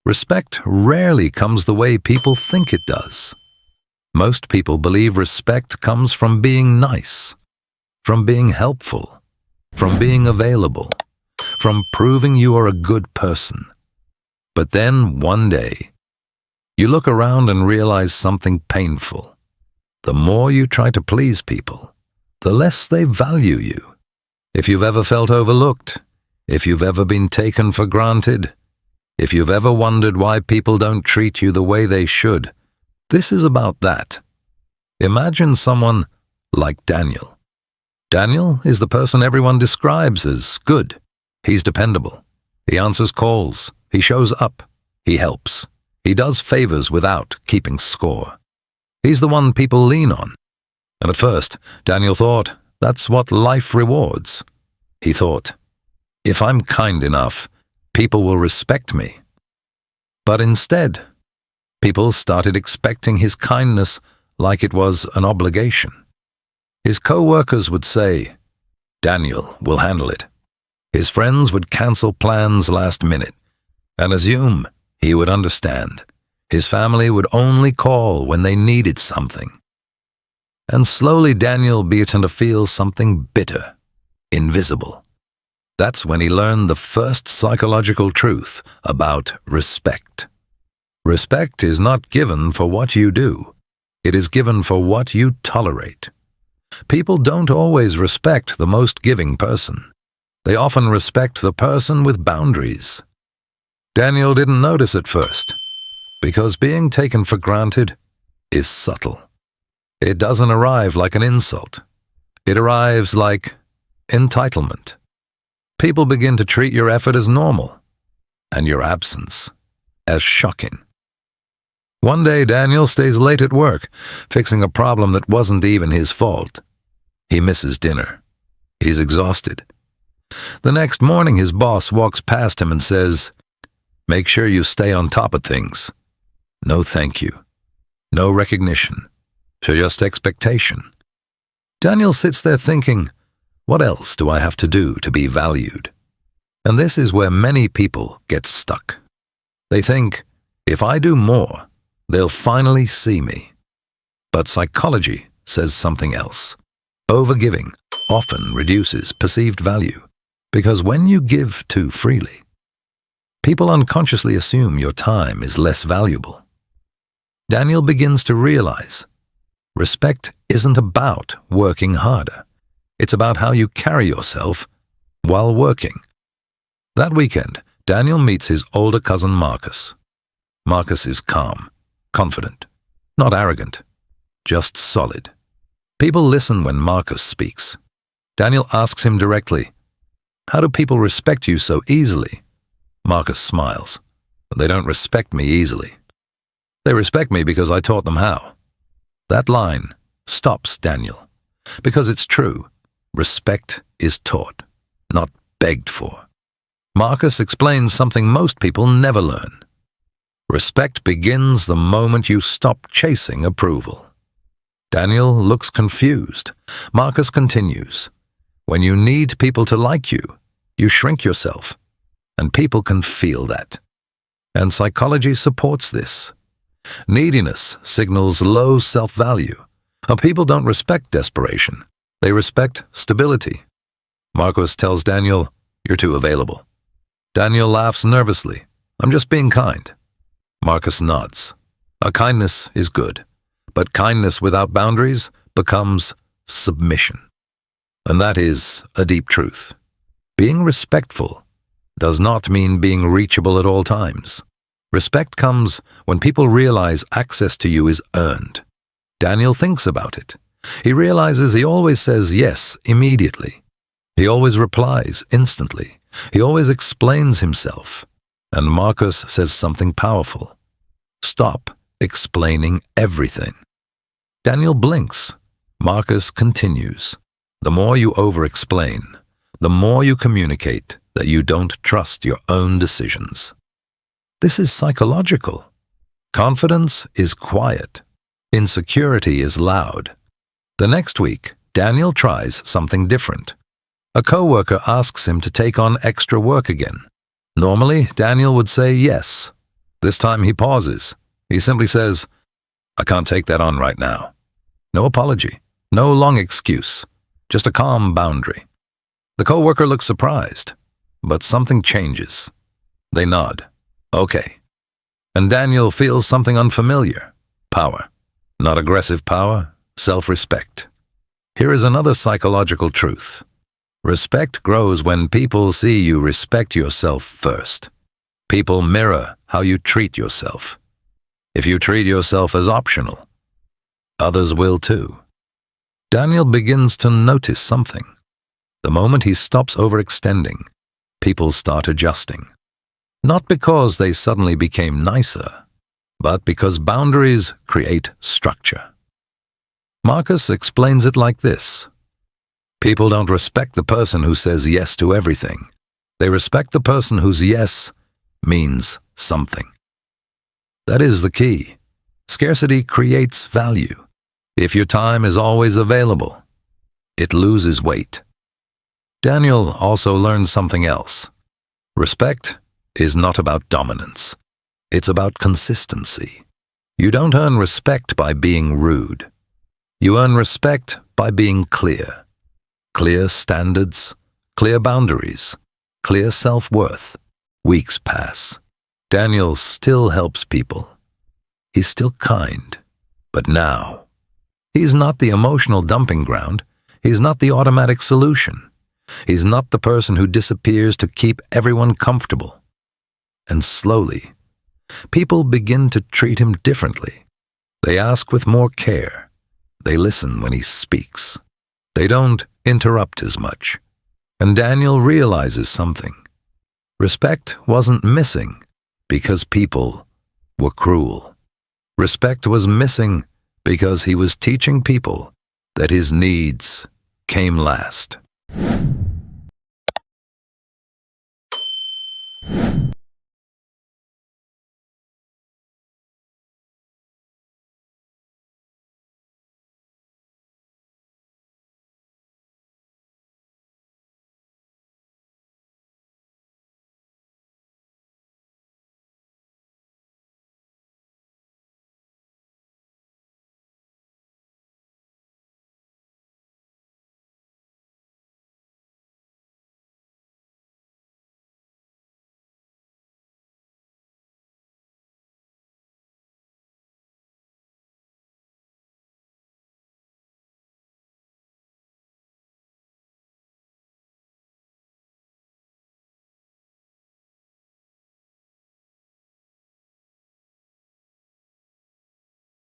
Respect rarely comes the way people think it does. Most people believe respect comes from being nice, from being helpful, from being available, from proving you are a good person. But then, one day, you look around and realize something painful. The more you try to please people, the less they value you. If you've ever felt overlooked, if you've ever been taken for granted, if you've ever wondered why people don't treat you the way they should, this is about that. Imagine someone like Daniel. Daniel is the person everyone describes as good. He's dependable. He answers calls. He shows up. He helps. He does favors without keeping score. He's the one people lean on. And at first, Daniel thought, that's what life rewards. He thought, if I'm kind enough, people will respect me. But instead, people started expecting his kindness like it was an obligation. His co-workers would say, Daniel will handle it. His friends would cancel plans last minute and assume he would understand. His family would only call when they needed something. And slowly Daniel began to feel something bitter, invisible. That's when he learned the first psychological truth about respect. Respect is not given for what you do. It is given for what you tolerate. People don't always respect the most giving person. They often respect the person with boundaries. Daniel didn't notice at first, because being taken for granted is subtle. It doesn't arrive like an insult. It arrives like entitlement. People begin to treat your effort as normal, and your absence as shocking. One day, Daniel stays late at work, fixing a problem that wasn't even his fault. He misses dinner. He's exhausted. The next morning, his boss walks past him and says, "Make sure you stay on top of things. No thank you. No recognition. Just expectation." Daniel sits there thinking, what else do I have to do to be valued? And this is where many people get stuck. They think, if I do more, they'll finally see me. But psychology says something else. Overgiving often reduces perceived value, because when you give too freely, people unconsciously assume your time is less valuable. Daniel begins to realize respect isn't about working harder. It's about how you carry yourself while working. That weekend, Daniel meets his older cousin Marcus. Marcus is calm, confident, not arrogant, just solid. People listen when Marcus speaks. Daniel asks him directly, "How do people respect you so easily?" Marcus smiles. "They don't respect me easily. They respect me because I taught them how." That line stops Daniel, because it's true. Respect is taught, not begged for. Marcus explains something most people never learn. Respect begins the moment you stop chasing approval. Daniel looks confused. Marcus continues, "When you need people to like you, you shrink yourself, and people can feel that." And psychology supports this. Neediness signals low self-value. People don't respect desperation. They respect stability. Marcus tells Daniel, "You're too available." Daniel laughs nervously. "I'm just being kind." Marcus nods. A kindness is good, but kindness without boundaries becomes submission. And that is a deep truth. Being respectful does not mean being reachable at all times. Respect comes when people realize access to you is earned. Daniel thinks about it. He realizes he always says yes immediately. He always replies instantly. He always explains himself. And Marcus says something powerful. "Stop explaining everything." Daniel blinks. Marcus continues. "The more you over-explain, the more you communicate that you don't trust your own decisions." This is psychological. Confidence is quiet. Insecurity is loud. The next week, Daniel tries something different. A coworker asks him to take on extra work again. Normally, Daniel would say yes. This time he pauses. He simply says, "I can't take that on right now." No apology, no long excuse, just a calm boundary. The coworker looks surprised, but something changes. They nod. Okay. And Daniel feels something unfamiliar. Power. Not aggressive power, self-respect. Here is another psychological truth. Respect grows when people see you respect yourself first. People mirror how you treat yourself. If you treat yourself as optional, others will too. Daniel begins to notice something. The moment he stops overextending, people start adjusting. Not because they suddenly became nicer, but because boundaries create structure. Marcus explains it like this. People don't respect the person who says yes to everything. They respect the person whose yes means something. That is the key. Scarcity creates value. If your time is always available, it loses weight. Daniel also learned something else. Respect is not about dominance. It's about consistency. You don't earn respect by being rude. You earn respect by being clear. Clear standards, clear boundaries, clear self-worth. Weeks pass. Daniel still helps people. He's still kind. But now, he's not the emotional dumping ground. He's not the automatic solution. He's not the person who disappears to keep everyone comfortable. And slowly, people begin to treat him differently. They ask with more care. They listen when he speaks. They don't interrupt as much. And Daniel realizes something. Respect wasn't missing because people were cruel. Respect was missing because he was teaching people that his needs came last.